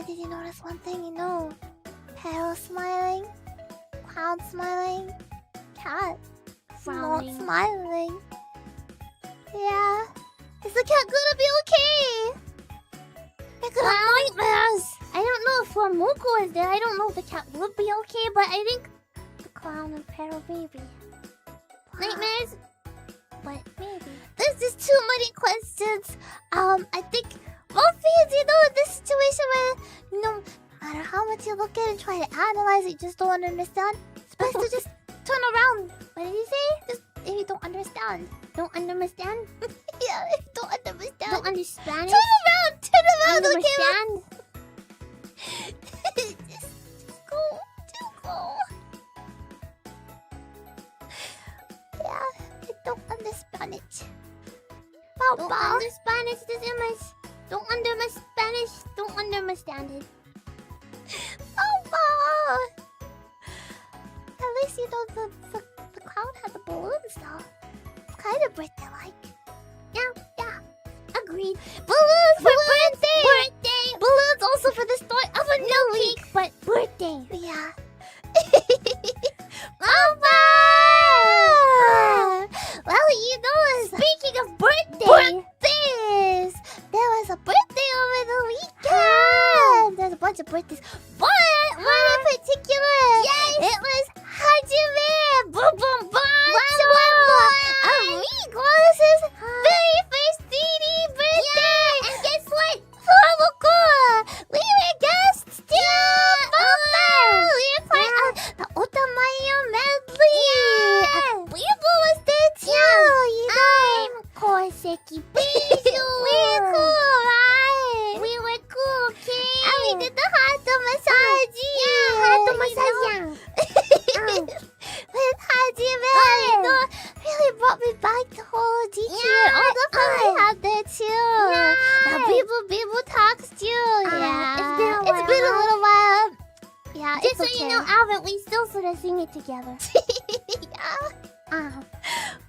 Did you notice one thing? Parrot smiling, clown smiling, cat not smiling. Yeah. Is the cat gonna be okay? It could have nightmares. I don't know if FWAMOCO is there. I don't know if the cat would be okay, but I think the clown and parrot maybe. Nightmares? But maybe. There's just too many questions. I think most fans, in this situation where, no matter how much you look at it and try to analyze it, you just don't understand. It's best to just turn around. What did you say? Just if you don't understand. Don't understand? Yeah, if you don't understand. Don't understand? Turn around, okay? Understand? Just go, Yeah, I don't understand it. Don't understand it, this image. Don't understand Spanish. Don't understand it. At least you know the clown had the balloons though. It's kind of birthday-like. Yeah. Agreed. Balloons for birthday! Birthday! Balloons also for the start of a new week. Cake, but birthday. Yeah. Well, you know, Speaking of birthdays, there was a birthday over the weekend. There's a bunch of birthdays, but one in particular. Yes, it was Hajime. Boom, boom, boom. Amigos' very first 3D birthday. Yeah, and guess what? FUWAMOCO. We were guests too. We were part of the 𝗙𝗨𝗪 medley. And Weeble was there too. You know. I'm Koseki We were cool, right? We were cool, okay? And we did the hot massage. With Hajime. You know, really brought me back to whole GT and all the fun we had there too. And Weeble talks too. Yeah. It's been a little while. Yeah, Just it's so okay. you know, Alvin, we still sort of sing it together. Yeah.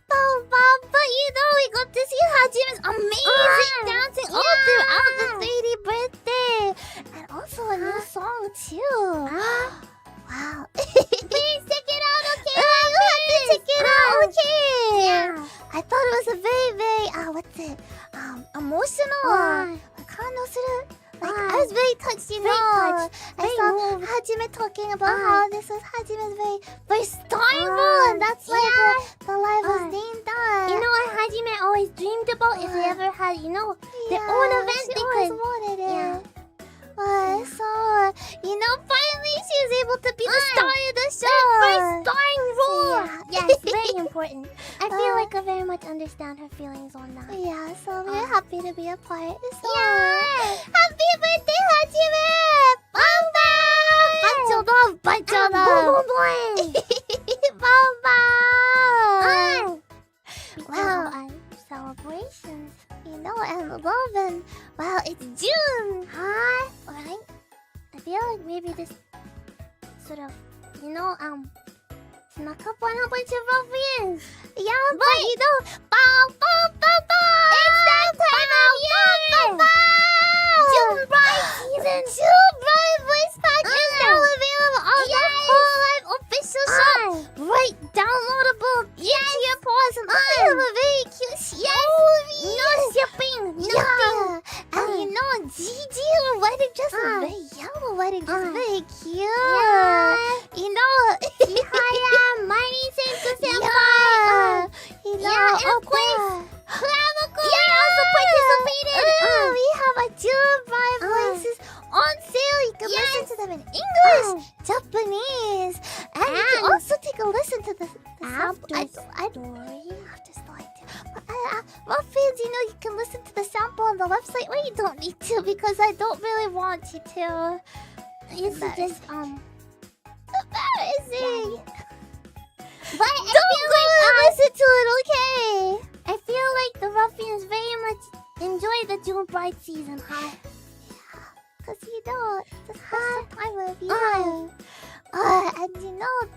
But you know, we got to see Hajime's amazing dancing all throughout the 3D birthday. And also a new song too. Wow. Please check it out, okay? You have to check it out, okay? Yeah. I thought it was a very, what's it? Emotional. I was very touched, you know. I saw Hajime talking about how this was Hajime's very first time and that's why the live was named that. You know what Hajime always dreamed about if they ever had, their own event she they always could. wanted it. Yeah. So, finally she was able to be the star of the show. First starring role. Yeah. Yes, very important. I feel like I very much understand her feelings on that. Yeah, so we're happy to be a part. So, Yeah. happy birthday, Hajime! Bunch of love. Wow. And celebrations. And love and, well, it's June. Hi. Right? I feel like maybe this sort of, snuck up on a bunch of ruffians. Yeah, but it's that time of year! June Bride season. June Bride voice pack is now available on the hololive official shop. Right, downloadable. Yeah, your paws and I have a very cute Xiaomi. No shipping. Yeah, and Gigi wedding dress is very yellow wedding dress, very cute. Yeah. Ihaya, Mighty Senku Senpai. Yeah, and of course, FUWAMOCO also participated. We have a June Bride voices on sale. You can listen to them in English, Japanese, and you can also take a listen to the sample. After story too. But Ruffians, you can listen to the sample on the website. Well, you don't need to because I don't really want you to. It's just embarrassing. But Don't go and listen to it, okay? I feel like the ruffians very much enjoy the June Bride season, huh? Because it's a special time of year. And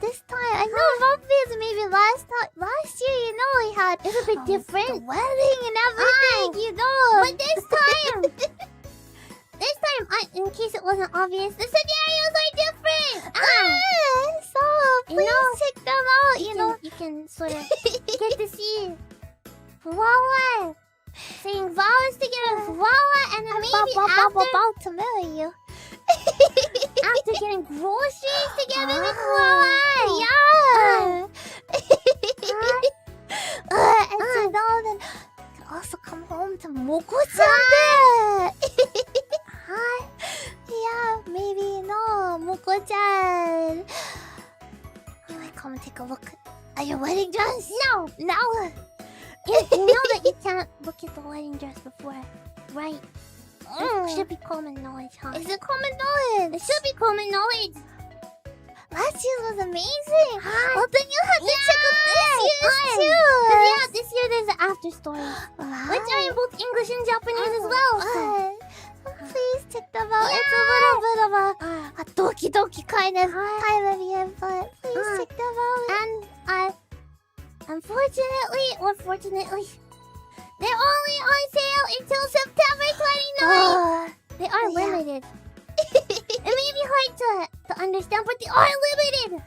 this time, I know ruffians maybe last year, we had It's a bit the different. wedding and everything, But this time, in case it wasn't obvious, the scenarios are different. So please check them out, You can sort of get to see Fuwawa saying vows together, Fuwawa, and then maybe about to marry you. after getting groceries together with Fuwawa. Yeah. And then you can also come home to Moko-chan. Yeah, maybe Moko-chan. You might come and take a look Are your wedding dress? No. No. You know that you can't look at the wedding dress before, right? It should be common knowledge, huh? Is it common knowledge? It should be common knowledge. Last year's was amazing. Hi. Well, then you have to check out this year's too. Yeah, this year there's an after story, which are in both English and Japanese as well. So. Please check them out. It's a little bit of a doki doki kind of time of year, but please check them out. And unfortunately or fortunately, they're only on sale until September 29th. They are limited. It may be hard to understand, but they are limited.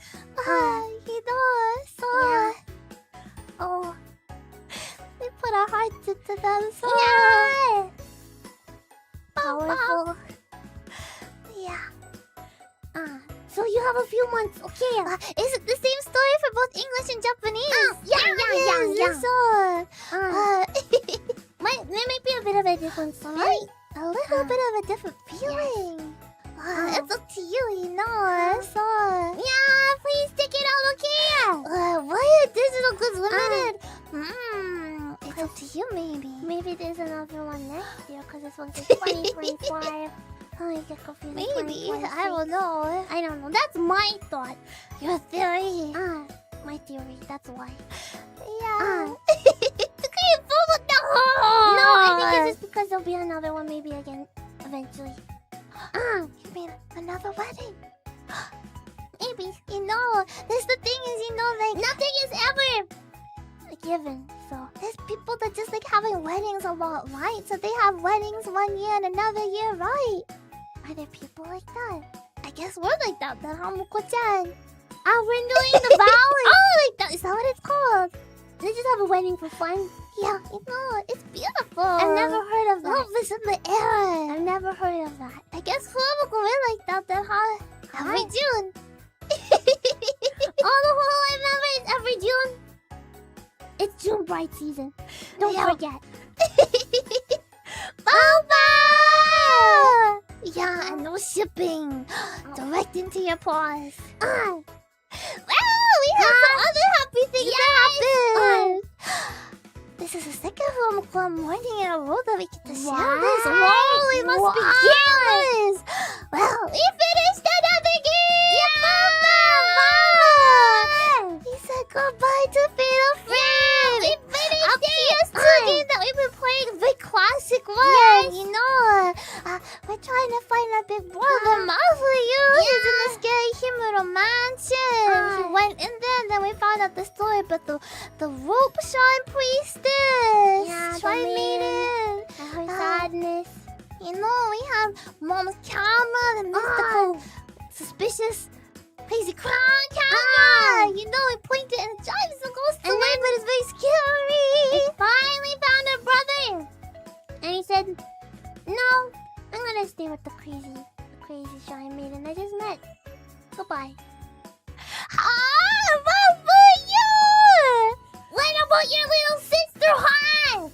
You know, so Oh, we put our hearts into them. So yeah. Powerful. Yeah. So you have a few months, okay? Is it the same story for both English and Japanese? Yeah. So, There might be a bit of a difference, right? a little bit of a different feeling. It's up to you, you know. So, Yeah, please check it out, okay? why are digital goods limited? It's up to you, maybe. Maybe there's another one next year, because this one's 2025. I get confused. Maybe. I don't know. I don't know. That's my thought. Your theory. My theory. That's why. Yeah. No, I think it's just because there'll be another one maybe again eventually. You mean another wedding? Maybe. You know, this the thing is, you know, like Nothing is ever a given, so. there's people that just like having weddings a lot, right? So they have weddings one year and another year, right? Are there people like that? I guess we're like that, then Hamoko-chan. We're doing the vows! Like that, is that what it's called? They just have a wedding for fun. Yeah, you know, it's beautiful. I've never heard of that. Love is in the air. I've never heard of that. I guess FUWAMOCO we're like that, then, huh? Every June. All the hololive members every June. It's June bright season. Don't forget. Boba! Yeah, and no shipping. Direct into your paws. Well, we have some other happy things that happened. This is the second FUWAMOCO morning in a row that we get to share this. Whoa, we must be jealous. Well, we finished another game. He said goodbye to Fatal Frame. We finished a PS2 game that we've been playing, a big classic one. You know, we're trying to find a big brother for you. He's in the scary Himuro mansion. He went in there, and then we found out the story about the rope shrine priestess. Yeah, Shrine maiden. Her sadness. You know, we have Mom's camera, the mystical, suspicious, crazy crown camera. You know, we point it and it drives the ghost away, but it's very scary. He finally found her brother. And he said, no, I'm gonna stay with the crazy shrine maiden I just met. Goodbye. What about you? What about your little sister, huh?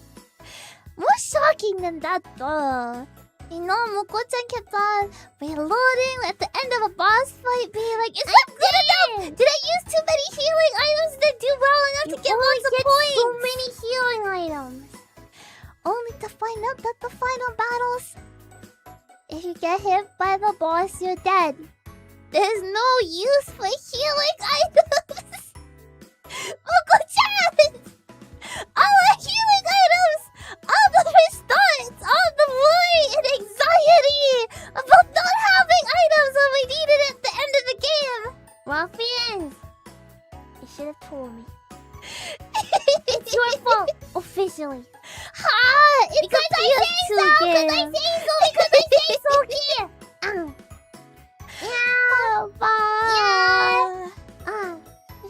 More shocking than that, though. You know, Moko-chan kept on reloading at the end of a boss fight, being like, "Is that good enough? Did I use too many healing items to do well enough to get lots of points?" So many healing items. Only to find out that the final battles, if you get hit by the boss, you're dead. There's no use for healing items. Moko-chan! All the healing items! All the restarts! All the worry and anxiety about not having items when we needed it at the end of the game! Ruffians! You should have told me. It's your fault, officially. Because I say so! Because I say so here!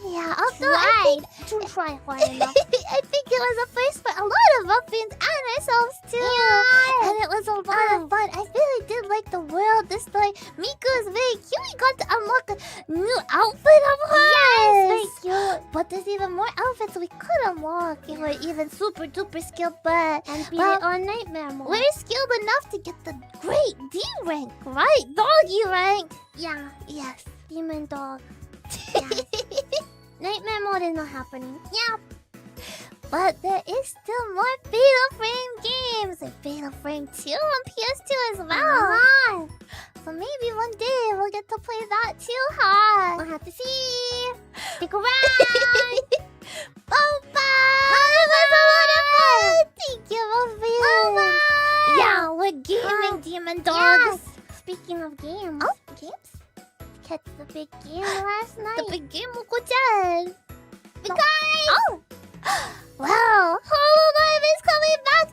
Yeah, although I think Don't try hard enough. I think it was a first for a lot of muffins and ourselves too. And it was a lot of fun. I really did like the world, the story. Miku is very cute. We got to unlock a new outfit of hers. Yes, very cute. But there's even more outfits we could unlock if we're even super duper skilled. But And beat it on nightmare mode. we're skilled enough to get the great D rank, right? Doggie rank. Yeah, Yes. demon dog. Nightmare mode is not happening. Yeah. But there is still more Fatal Frame games, like Fatal Frame 2 on PS2 as well. So maybe one day we'll get to play that too, huh? We'll have to see. Stick around. Boba! That was a lot of fun! Thank you, Boba! Yeah, we're gaming, Demon Dogs. Yes. Speaking of games. Oh, games? Catch the big game last night. The big game, Moko-chan. Guys! Oh! Wow, Hololive is coming back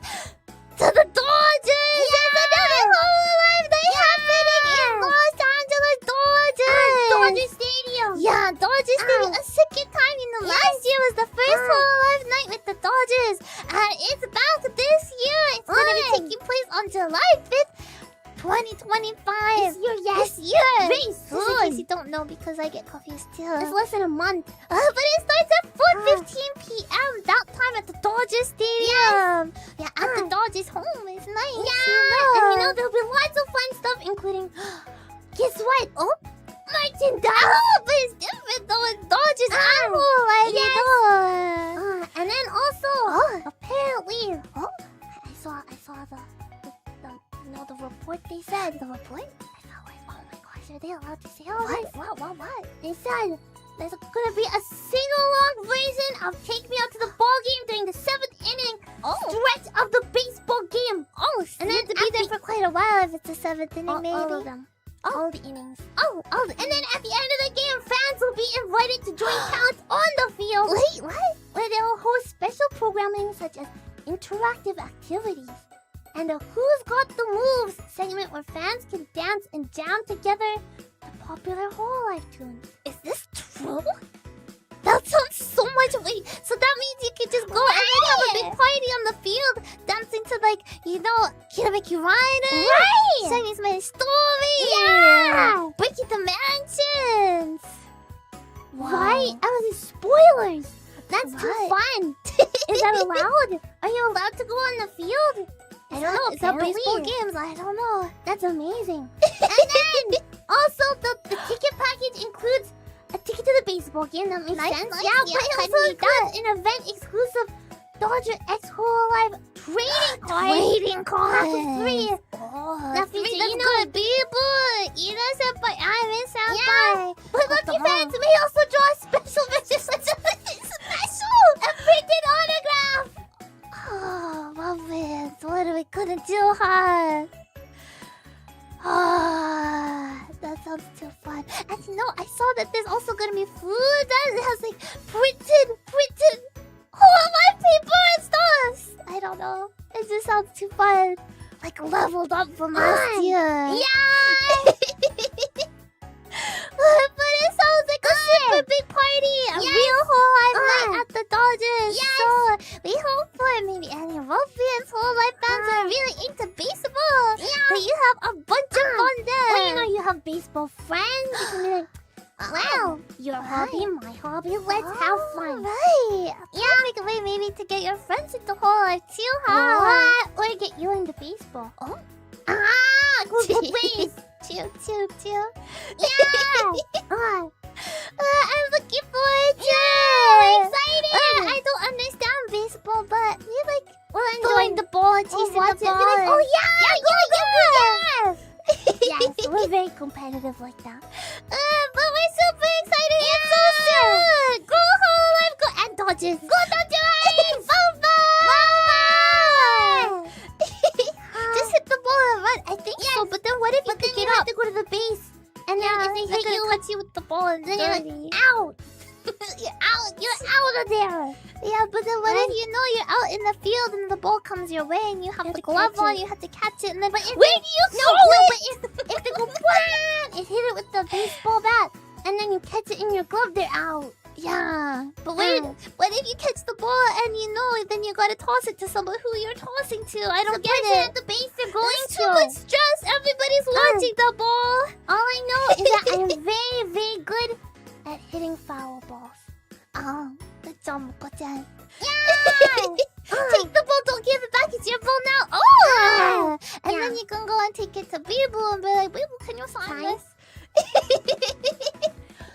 to the Dodgers! Yeah! It's another Hololive night happening in Los Angeles Dodgers! Dodger Stadium. Yeah, Dodgers Stadium. A second time, last year was the first Hololive night with the Dodgers. And it's back this year. It's going to be taking place on July 5th, 2025. This year, yes. This year. Very Just in soon. case you don't know, because I get confused too. It's less than a month. But it starts at 4:15 p.m. That time at the Dodgers Stadium. Yeah, at the Dodgers home. It's nice. Yeah. And there'll be lots of fun stuff, including, guess what? Oh, Merchandise. oh, but it's different though. It's Dodgers and Hololive. Yes. And then also, apparently, I saw the report they said. the report. I felt like, oh my gosh, are they allowed to say all this? What? They said there's gonna be a sing-along version of "Take Me Out to the Ball Game" during the 7th inning stretch of the baseball game. And then to be there for quite a while if it's the 7th inning, maybe. All of them. All the innings. And then at the end of the game, fans will be invited to join counts on the field. Wait, what? Where they'll host special programming such as interactive activities and a "Who's Got the Moves" segment where fans can dance and jam together to popular Hololive tunes. Is this true? That sounds so much. Wait, so that means you could just go and have a big party on the field, dancing to 𝗕𝗏𝗪𝗧𝗪, Right! Chinese Man Story, Yeah! Breaking the Mansions. Right? I was in spoilers. That's too What? fun. Is that allowed? Are you allowed to go on the field? I don't know. Is that apparently. baseball games? I don't know. That's amazing. And then also the ticket package includes a ticket to the baseball game. That makes Nice, sense. nice. Yeah, Yeah, but it I also need includes an event exclusive Dodger X Hololive trading card. Trading cards. Pack of 3. Oh, That that's features, good. People, senpai, Ivan senpai. But lucky fans may also draw a special version such as a printed autograph. Oh, love it. What are we gonna do, huh? That sounds too fun. Actually, no, I saw that there's also gonna be food that has like printed Hololive paper and stuff. I don't know. It just sounds too fun. Like leveled up from last year. Yeah. But it sounds like a super big party. A real Hololive night at the Dodgers. Yes. So we hope for maybe any Ruffians, Hololive fans are really into baseball. That you have a bunch of fun there. Well, you have baseball friends. You can be like, wow, your hobby, my hobby. Let's have fun. Right. Perfect way maybe to get your friends into Hololive too, huh? Or get you into baseball. Oh. Go both ways. Chill. Yeah. I'm looking forward to We're it. excited. I don't understand baseball, but we like We're throwing the ball and chasing the watch it. ball. Be like, oh yeah, go. Yes, we're very competitive like that. But we're super excited. It's so soon. Go Hololive, go and Dodgers. Go Dodgers. Bye. Just hit the ball and run. I think so. But then what if you pick it have up? to go to the base. And then if they hit you, touch you with the ball and then you're like, dirty. out. You're out of there. Yeah, but then what if you're out in the field and the ball comes your way and you have the to glove catch on, it. you have to catch it, and then But if where do you throw it? but if they go wham, it hit it with the baseball bat, and then you catch it in your glove, they're out. Yeah, but what if you catch the ball and then you gotta toss it to someone who you're tossing to? I don't get person it. at the base they're going There's too much stress. Everybody's watching the ball. All I know is that I am very, very good at hitting foul balls. Oh, good job, Moko-chan. Yeah! Take the ball, don't give it back. It's your ball now. Oh! And Yeah. then you can go and take it to Bibu and be like, Bibu, can you sign Sign? this?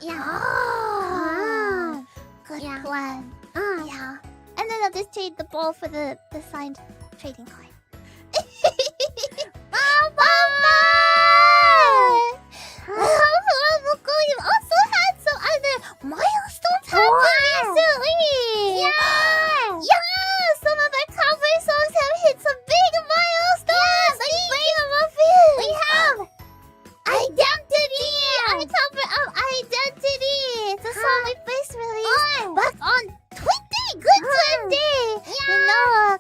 Yeah. Ah. the signed trading card. You've also had some other milestones happen recently. Yeah, some of our cover songs have hit some big milestones. We have Identity on the cover of Identity. It's a song we first released back on Twenty. Good 20. You know,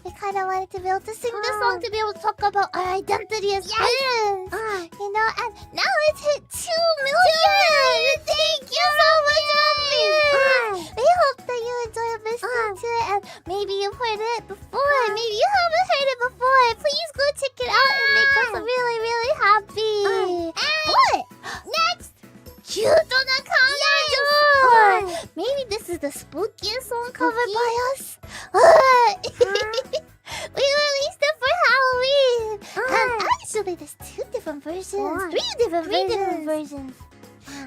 we kind of wanted to be able to sing the song to be able to talk about our identity as friends. You know, and now it's hit 2 million. Thank you so much, Muffins. We hope that you enjoyed listening to it, and maybe you've heard it before. Maybe you haven't heard it before. Please go check it out and make us really, really happy. But next, 𝗕𝗠𝗥𝗧𝗛𝗪. Maybe this is the spookiest song covered by us. We released it for Halloween. And actually, there's 2 different versions. 3 different versions.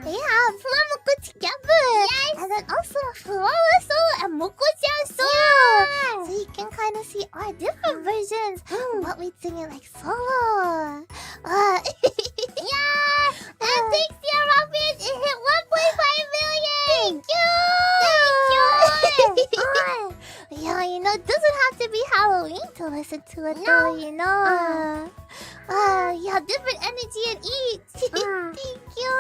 We have FUWAMOCO together. And then also 𝗕𝗓𝗪𝗪 So you can kind of see our different versions. But we sing it like solo. And thanks to your Muffins, it hit 1.5 million. Thank you. Yeah, you know, it doesn't have to be Halloween to listen to it though, you know. Yeah, different energy in each. Thank you.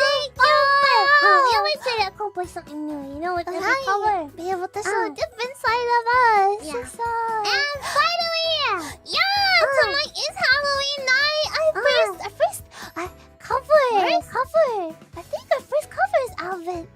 We always try to accomplish something new, you know, with every cover. Be able to show a different side of us. Yeah. So, And finally, tonight is Halloween night. Our first cover. I think our first cover is Alvin.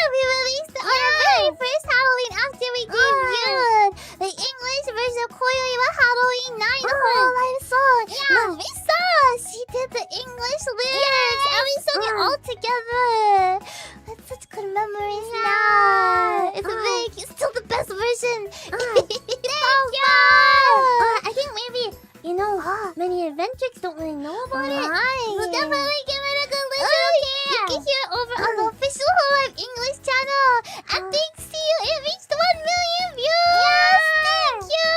We released our very first Halloween after we debuted the English version of 𝗕𝗓𝗪𝗪 Halloween night, the hololive song. Marissa, she did the English lyrics, and we sung it all together. That's such good memories now. It's still the best version. I think maybe, you know, many adventures don't really know about it. We'll definitely give it a good listen. You can hear it over on the official hololive English channel. And thanks to you, it reached 1 million views. Thank you.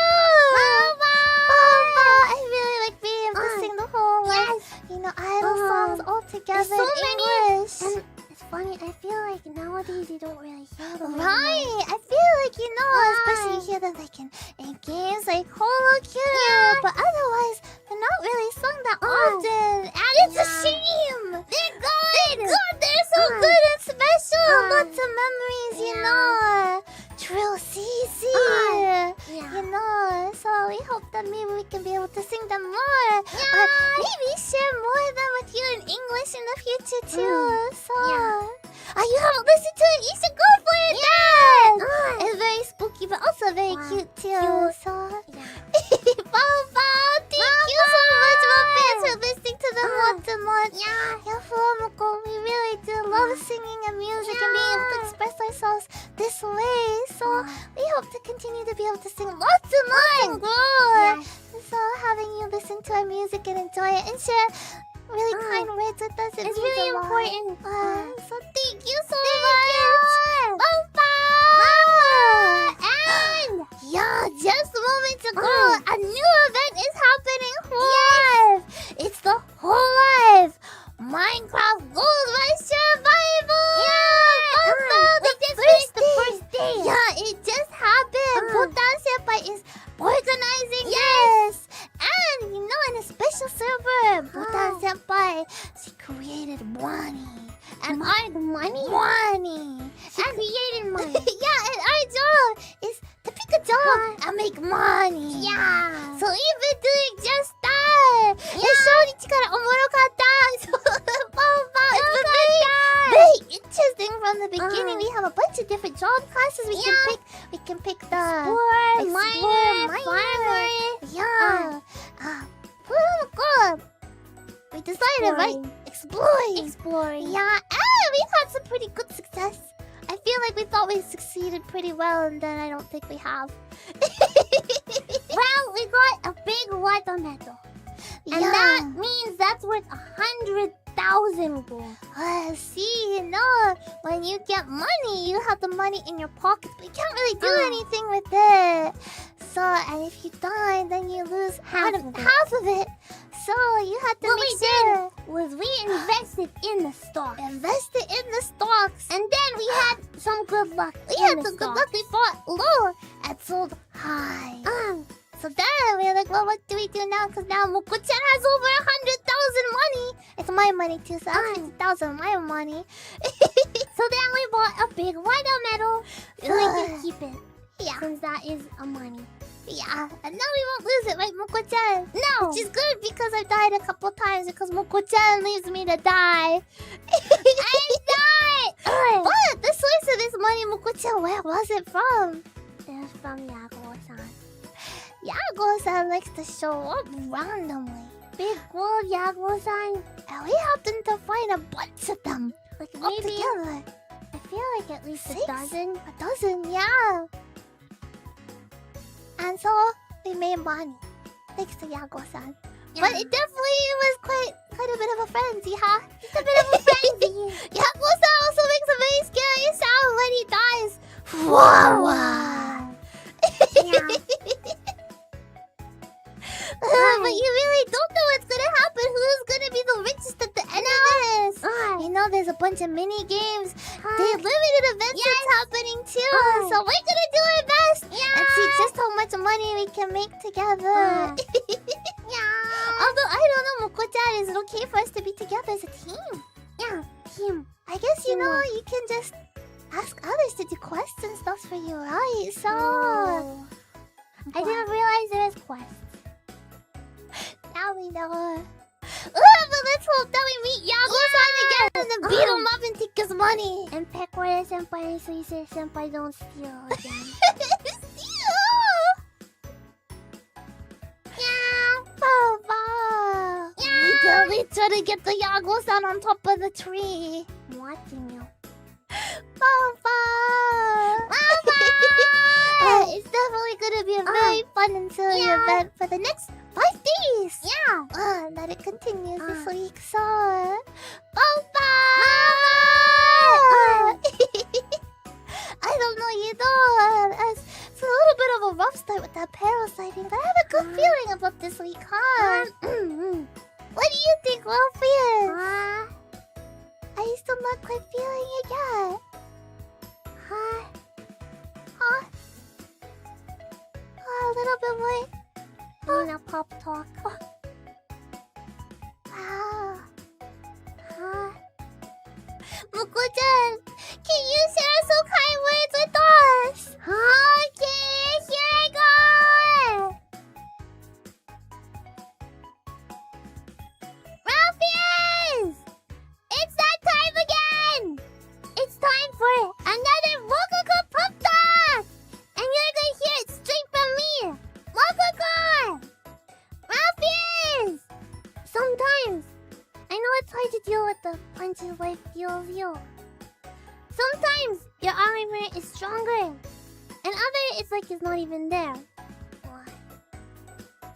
I really like being able to sing the whole, you know, idol songs all together so in many. English. And it's funny, I feel like nowadays you don't really hear them. Right, I feel like, you know, especially you hear them like in games like Holo-Q, but otherwise they're not really sung that often, and it's a shame. They're good. They're so good and special. Lots of memories, you know. Trill CC, you know. So we hope that maybe we can be able to sing them more, or maybe share more of them with you in English in the future too. So. You haven't listened to it? You should go for it then! It's very spooky, but also very cute too. So, thank you so much, Muffins, for listening to them once a month. FUWAMOCO, we really do love singing and music and being able to express ourselves this way. So, we hope to continue to be able to sing lots and lots and grow. So, having you listen to our music and enjoy it and share really kind words with us. It's really important. So thank you so much. And just moments ago, a new event is happening hololive. It's the hololive Minecraft Gold Rush Survival. The first day. It just happened. 𝗕𝗠𝗪𝗪𝗪 is organizing this. And you know, in a special server, 𝗕𝗠𝗪𝗪𝗪, she created money. And our money. She created money. And our job is to pick a job and make money. So we've been doing just that. And Shoni chikara omorokatta. So very interesting from the beginning. We have a bunch of different job classes we can pick. We can pick the Explorer, miner, farmer. FUWAMOCO. We decided, right? Exploring. And we've had some pretty good success. I feel like we thought we succeeded pretty well, and then I don't think we have. Well, we got a big water medal. And that means that's worth 100,000 100,000 gold. See, you know, when you get money, you have the money in your pocket, but you can't really do anything with it. So, and if you die, then you lose half of it. So, you have to make sure. Was we invested in the stock. Invested in the stocks. And then we had some good luck. We had some good luck. We bought low and sold high. So then we're like, well, what do we do now? Because now Moko-chan has over 100,000 money. It's my money too, so 100,000 my money. So then we bought a big water medal so we can keep it. Yeah. Since that is a money. Yeah. And now we won't lose it, right, Moko-chan? No. Which is good because I've died a couple times because Moko-chan leaves me to die. I died! But the source of this money, Moko-chan, where was it from? It was from 𝗕𝗏𝗧𝗛. 𝗕𝗏𝗧𝗛 likes to show up randomly. Big gold 𝗕𝗏𝗧𝗛. And we helped him to find a bunch of them. Like Up maybe, together. I feel like at least 6? a dozen. A dozen, yeah. And so we made money. Thanks to 𝗕𝗏𝗧𝗛. Yeah. But it definitely was quite a bit of a frenzy, huh? Just a bit of a frenzy. 𝗕𝗏𝗧𝗛 also makes a very scary sound when he dies. Wow. Yeah. But you really don't know what's gonna happen. Who's gonna be the richest at the end of this? You know, there's a bunch of mini games. There's limited events that's happening too. So we're gonna do our best and see just how much money we can make together. Although I don't know, Moko-chan, is it okay for us to be together as a team? Yeah, team. I guess you know you can just ask others to do quests and stuff for you, right? So I didn't realize there was quests. now we know. But let's hope that we meet 𝗕𝗏𝗧𝗛 again and then beat him up and take his money. And Peckwater Senpai, so you say Senpai don't steal again. Papa. Yeah. We try to get the 𝗕𝗏𝗧𝗛 on top of the tree. I'm watching you. Papa. It's definitely gonna be a very fun and silly event for the next 5 days. Yeah. That it continues this week. So, Papa. I don't know, you know, it's a little bit of a rough start with that parasiting, but I have a good feeling about this week, huh? What do you think, Wolfie? Are you still not quite feeling it yet? Huh? A little bit more. Nina pop talk. Wow. Moko-chan, can you share some kind words with us? Okay, here I go! Ruffians! It's that time again! It's time for another Mokoco Pop Talk! And you're gonna hear it straight from me! Mokoco! Ruffians! Sometimes, I know it's hard to deal with the punches life deals you. Sometimes, your armor is stronger. And other, it's like it's not even there.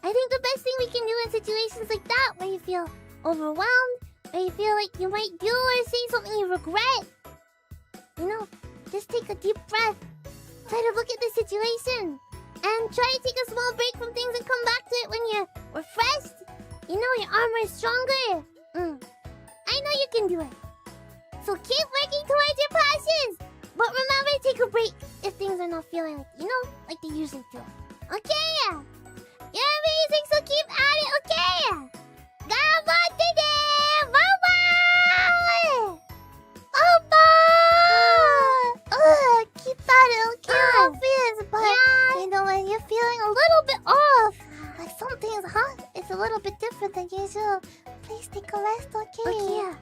I think the best thing we can do in situations like that, where you feel overwhelmed, where you feel like you might do or say something you regret, you know, just take a deep breath. Try to look at the situation. And try to take a small break from things and come back to it when you're refreshed. You know, your armor is stronger. I know you can do it. So keep working towards your passions. But remember to take a break if things are not feeling like, you know, like they usually do. Okay? You're amazing, so keep at it, okay? Ganbatte! Bye-bye! Keep at it, okay, Wolfies. But, you know, when you're feeling a little bit off, like something's it's a little bit different than usual, please take a rest, okay? Okay.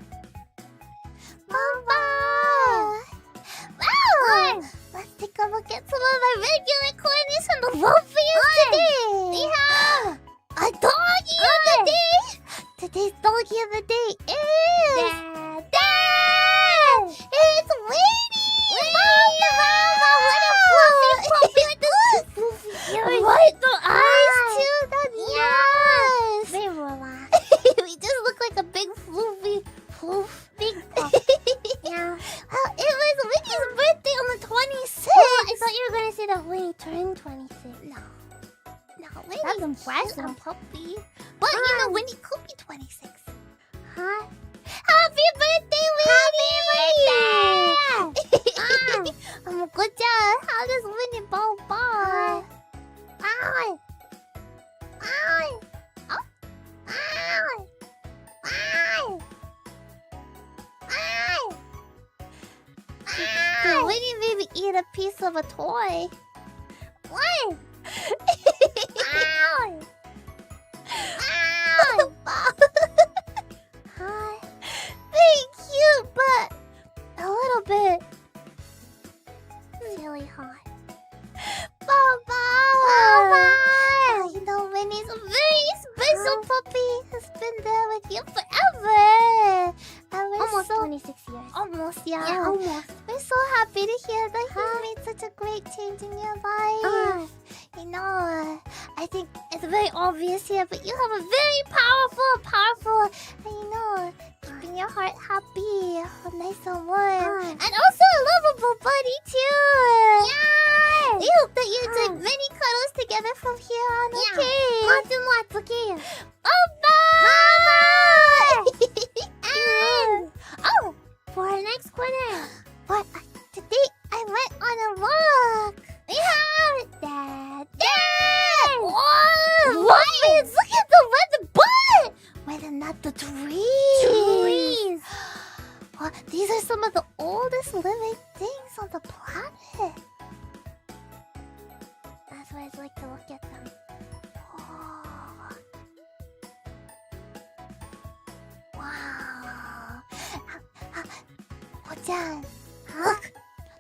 Bye-bye! Wow! Let's take a look at some of my regular coins from the Wolfies today! Yeah! A doggy of the day! Today's doggy of the day is... It's Winnie! Mama, what a fluffy puppy with the fluffy ears! What? The eyes too? That's nice! They relax. We just look like a big floofy 26. Oh, I thought you were gonna say that Winnie turned 26. No, That's Winnie's impressive. a puppy. But you know, Winnie could be 26. Huh? Happy birthday, Winnie! I'm a good job. How does Winnie bow ball? Ow! Ow! Oh. Ow! Ow! Ow! Did Winnie maybe eat a piece of a toy? What? Ow! Ow! Hi. Very cute, but a little bit Really hot. Bye-bye. You know, Winnie's a very special puppy. Has been there with you forever. And we're Almost so 26 years. almost, yeah. Yeah, almost. We're so happy to hear that he's made such a great change in your life. You know, I think it's very obvious here, but you have a very powerful, and you know, keeping your heart happy, nice and warm, and also a lovable buddy too. Yeah! We hope that you enjoy many cuddles together from here on. Okay. Lots and lots, okay? Bye-bye! And Oh, for our next corner, but today I went on a walk. Dad. Yeah! Whoa! Muffins! Look at the butt! Whether not the trees. Trees. Well, these are some of the oldest living things on the planet. That's why I like to look at them. Oh. Wow. Hojang, look!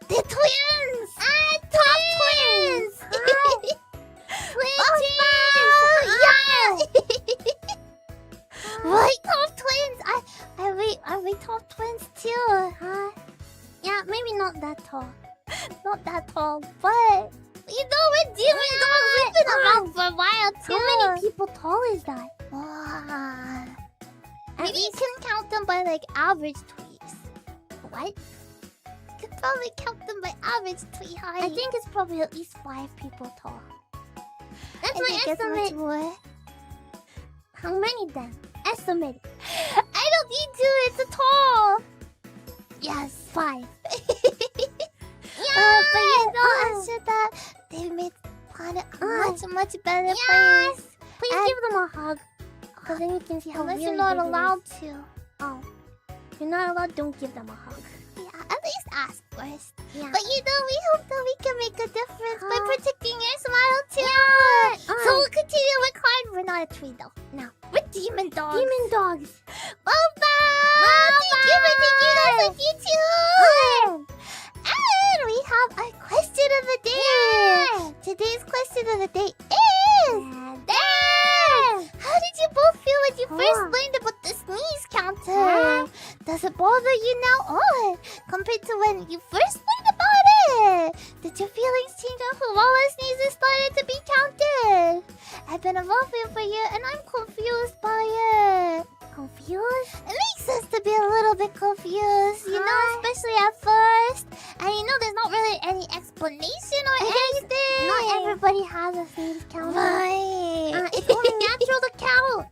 They're twins! Top twins! Twin Yeah! Right, top twins! Are we top twins too? Huh? Yeah, maybe not that tall. Not that tall, but you know we're demon dogs. We've been around for a while too. How many people tall is that? Wow. At Maybe you least- can count them by like average tweets. What? You can probably count them by average tweet height. I think it's probably at least 5 people tall. That's I my think it's much estimate. more. How many then? Estimate. I don't need to. It's a tall. Yes, 5. But you know, I'm sure that they made the planet a much better place. Please And- give them a hug. Because then you can see how Unless really you're not big it is. allowed to. Oh. If you're not allowed, don't give them a hug. Yeah, at least ask first. Yeah. But you know, we hope that we can make a difference by protecting your smile too. Yeah. So we'll continue to work hard. We're not a tree though. No, we're demon dogs. Demon dogs. Bye-bye! Thank you for taking us with you too! And we have our question of the day! Today's question of the day is... How did you both feel when you first learned about the sneeze counter? Does it bother you now or compared to when you first learned about it? Did your feelings change after Wawa sneezes started to be counted? I've been evolving for you and I'm confused by it. Confused? It makes sense to be a little bit confused, you know, especially at first. And you know, there's not really any explanation or anything. Not everybody has a sneeze counter. Right. It's only natural to count.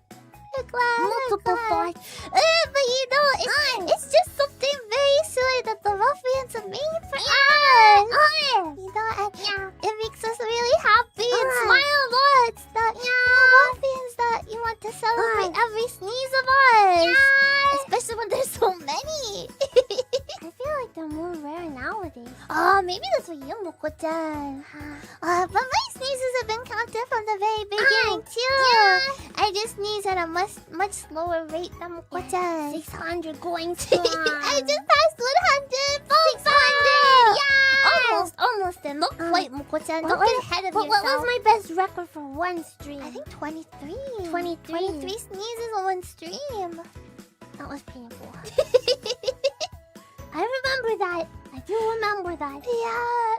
Multiple thoughts. But you know, it's just something very silly that the ruffians have made for us. You know, and it makes us really happy and smile a lot. That ruffians that you want to celebrate every sneeze of us. Especially when there's so many. I feel like they're more rare nowadays. Oh, maybe that's what you, Moko-chan. But my sneezes have been counted from the very beginning too. I just sneeze at a much slower rate than Moko-chan. 600 going strong. I just passed 100. 600. Almost. And not quite, Moko-chan. Don't get ahead of yourself. What was my best record for one stream? I think 23. 23. 23 sneezes on one stream. That was painful. I remember that. I do remember that. Yeah.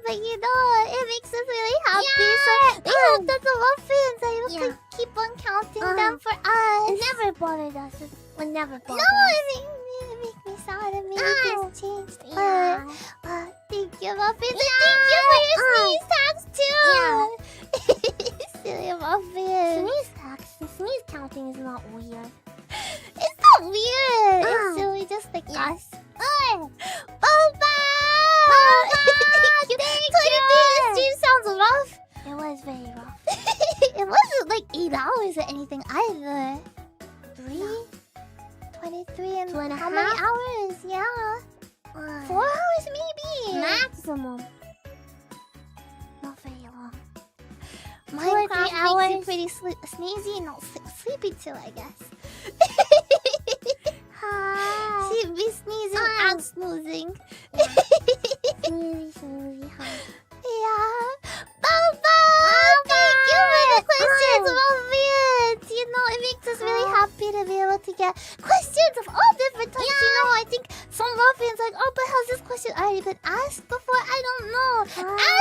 But you know, it makes us really happy. So we hope that the ruffians are able to keep on counting them for us. It never bothered us. It would never bother No, us. it makes me sad. It made me changed. Yeah. you, Muffins. And thank you for your sneeze tags, too. Silly Muffins. Sneeze tax. The sneeze counting is not weird. It's not weird. It's silly, just like us. Boba! 23 stream sounds rough. It was very rough. It wasn't like 8 hours or anything either. 23 and 2.5? how many hours? Yeah. 4 hours maybe. Maximum. Not very long. Minecraft 3 makes you hours. pretty sneezy, not sleepy too, I guess. Hi. She'd be sneezing and snoozing. Sneezy, hi. Yeah. Boba! Thank you for the questions, Muffins! You know, it makes us really happy to be able to get questions of all different types. You know, I think some Muffins like, oh, but has this question already been asked before? I don't know.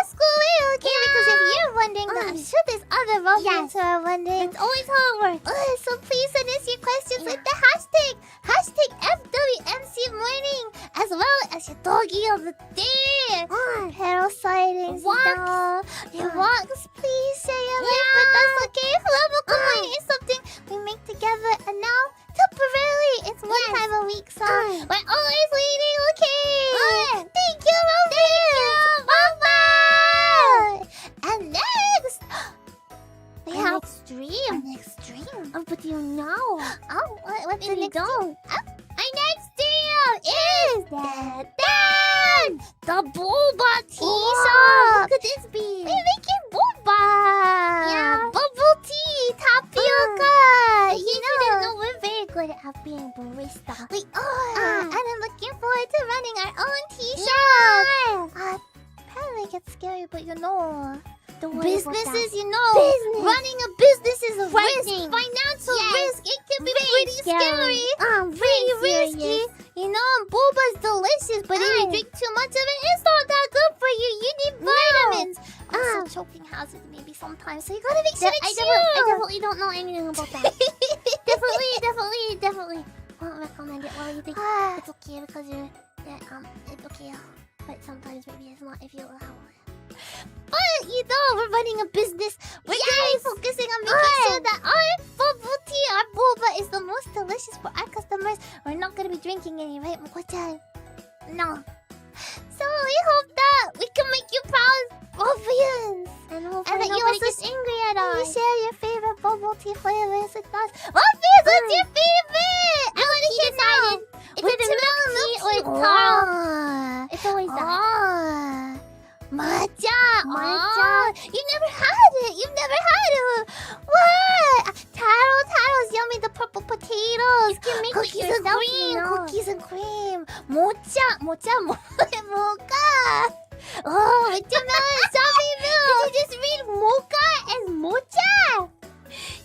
Ask away, okay? Because if you're wondering that, I'm sure there's other Muffins who are wondering. It's always how it works. So please send us your questions with the hashtag FWMC morning, as well as your doggy of the day. Peril sightings. Your walks. Please share your life with us, okay? FUWAMOCO morning is something we make together, and now temporarily it's one time a week, so we're always waiting, okay? Thank you, Muffins. Bye-bye. And next, we have Extreme. an extreme. Oh, but you know. Oh, what's the Maybe next? don't. Our next stream is the boba tea shop. What could this be? They're making boba. Yeah. Bubble tea, tapioca. You know, we're very good at being barista. We are. And I'm looking forward to running our own tea shop. Apparently it gets scary, but you know. Businesses, you know. Running a business is a risk. Frightening. Financial risk. It can be Very pretty scary. scary. Pretty risky. You know, boba's delicious, but if you drink too much of it, it's not that good for you. You need vitamins. Also, choking hazard maybe sometimes, so you gotta make sure to I chew. definitely don't know anything about that. definitely won't recommend it. Well, you think it's okay because it's okay. But sometimes maybe it's not if you allow it. But you know, we're running a business. We're gonna be focusing on making sure that our bubble tea, our boba, is the most delicious for our customers. We're not gonna be drinking any, right, Moko-chan? No. So we hope that we can make you proud, Muffins. And hopefully that you nobody also gets angry at You us. share your favorite bubble tea flavors with us. Muffins, what's your favorite? I want to hear now. It's With either milk tea or tea. it's taro. It's always that. Matcha. Matcha. You've never had it. What? Taro's yummy. The purple potatoes. You can make it Cookies and yourself, cream. you know. Cookies and cream. Mocha. Oh, with your milk. Strawberry milk. Did you just read mocha as mocha?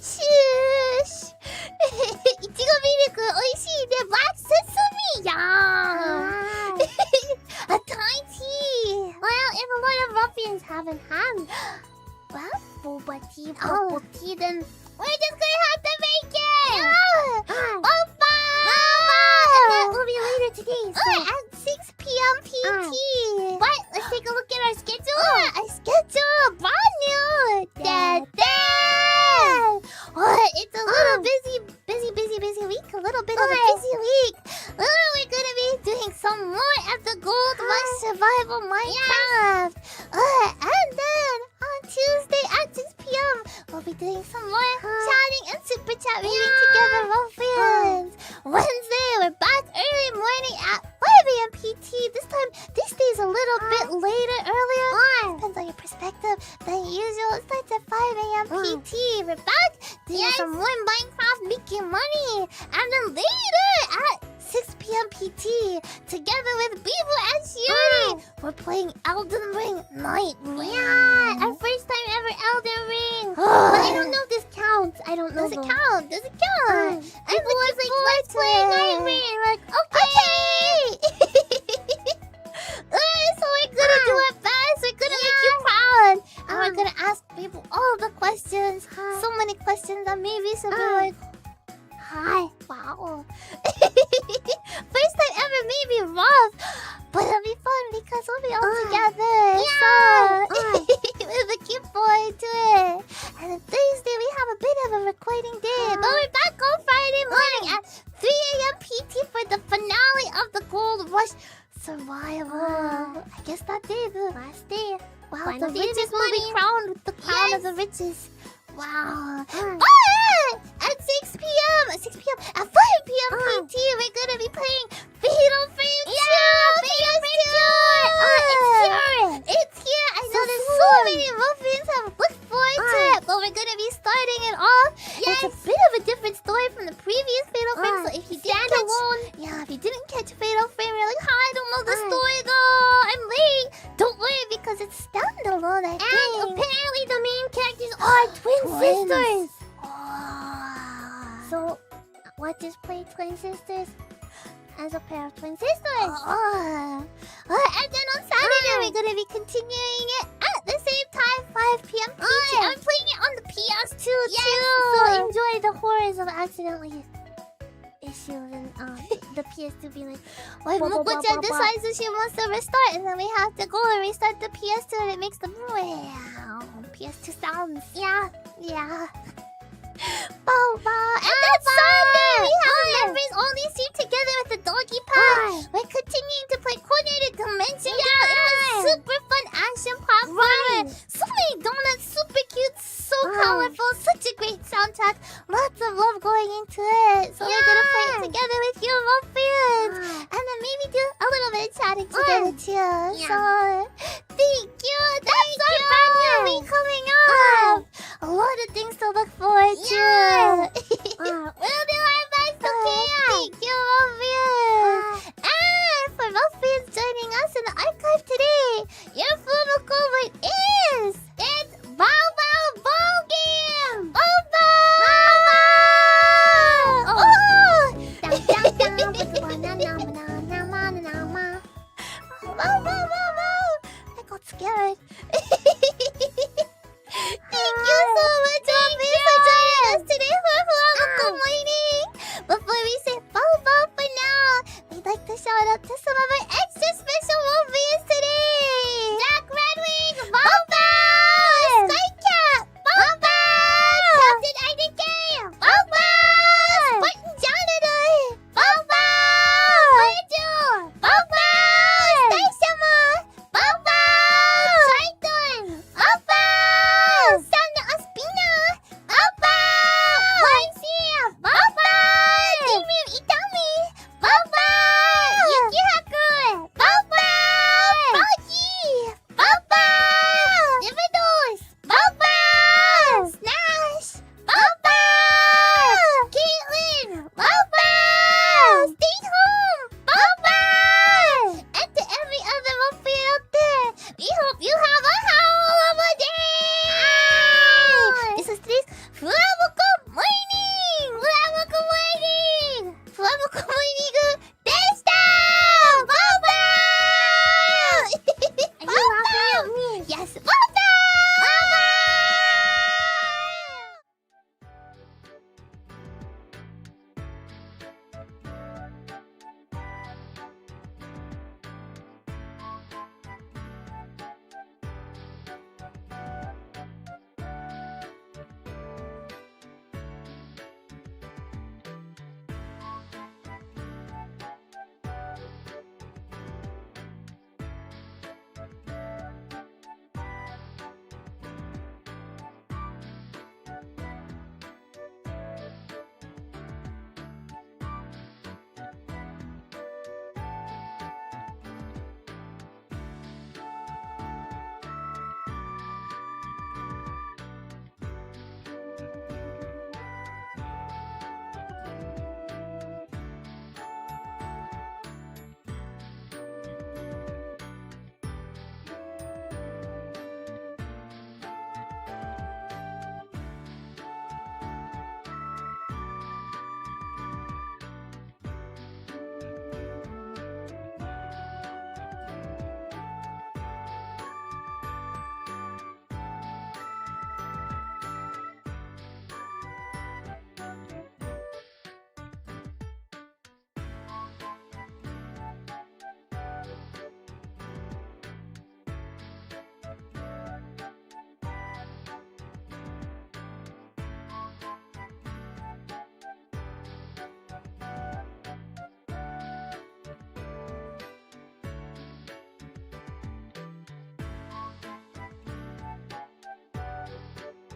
Shush. いちごミルク美味しいね。Black sesame. Yum. A Thai tea. Well, if a lot of ruffians haven't had boba tea, bubble tea, then We're just gonna have to make it. Boba. and that will be later today. So At 6 p.m. PT. but let's take a look at our schedule. Our schedule. Brand new. It's a little busy week. A little bit of a busy week. We're gonna be doing some more of the Gold Rush Survival Minecraft. And then on Tuesday at 6 p.m. we'll be doing some more chatting and super chat reading together, Muffins. Wednesday we're back early morning at 5 a.m. PT. This day's a little bit earlier. Depends on your perspective than usual. It starts at 5 a.m. PT. We're back doing some more Minecraft, making money. And then later at 6 p.m. PT, together with Beaver and Shiori, we're playing Elden Ring Nightly. Yeah, our first time ever Elden Ring. But I don't know if this counts. I don't know. Does it count? I'm People was looking like, forward let's to play it. Night Ring. Like, Okay! So we're gonna do our best. We're gonna make you proud. And we're gonna ask people all the questions. So many questions that maybe should be like, hi. Wow. First time ever may be rough. But it'll be fun because podcast will be all together. We're looking forward to it. And then Thursday we have a bit of a recording day. But we're back on Friday morning at 3 a.m. PT for the finale of the Gold Rush Survival. I guess that day, the last day. Wow, Final the day riches this will be morning. crowned with the crown Yes. of the riches. Wow. Ah! At 6 p.m. At 5 p.m. PT, we're gonna be playing Fatal Frame 2. It's here. I know there's so many muffins have looked forward to it, but we're gonna be starting it off. It's a bit of a different story from the previous Fatal Frame. So if you didn't catch Fatal Frame, you're like, I don't know the story though. I'm late. Don't worry because it's standalone. I And think. apparently the main characters are twin sisters. Oh. So, what is play twin sisters as a pair of twin sisters? And then on Saturday, we're gonna be continuing it at the same time, 5 p.m. PT. I'm playing it on the PS2 too. So enjoy the horrors of accidentally issuing the PS2 being like, When blah, blah, Moko-chan blah, blah, decides that she wants to restart, and then we have to go and restart the PS2, and it makes the PS2 sounds. Yeah. And then Sunday, we have a members only stream together with the Doggie Pad. We're continuing to play Coordinated Dimension. It was super fun action platformer. So many donuts, super cute, so colorful, such a great soundtrack. Lots of love going into it. So we're gonna play it together with you, my friends. And then maybe do a little bit of chatting together too. So thank you. That's our brand new week coming up. A lot of things to look forward to. We'll do our best, okay? Thank you, Muffins. And for Muffins joining us in the archive today, your FUWAMOCO word is... It's 𝗕𝗏𝗪𝗪𝗪. I got scared.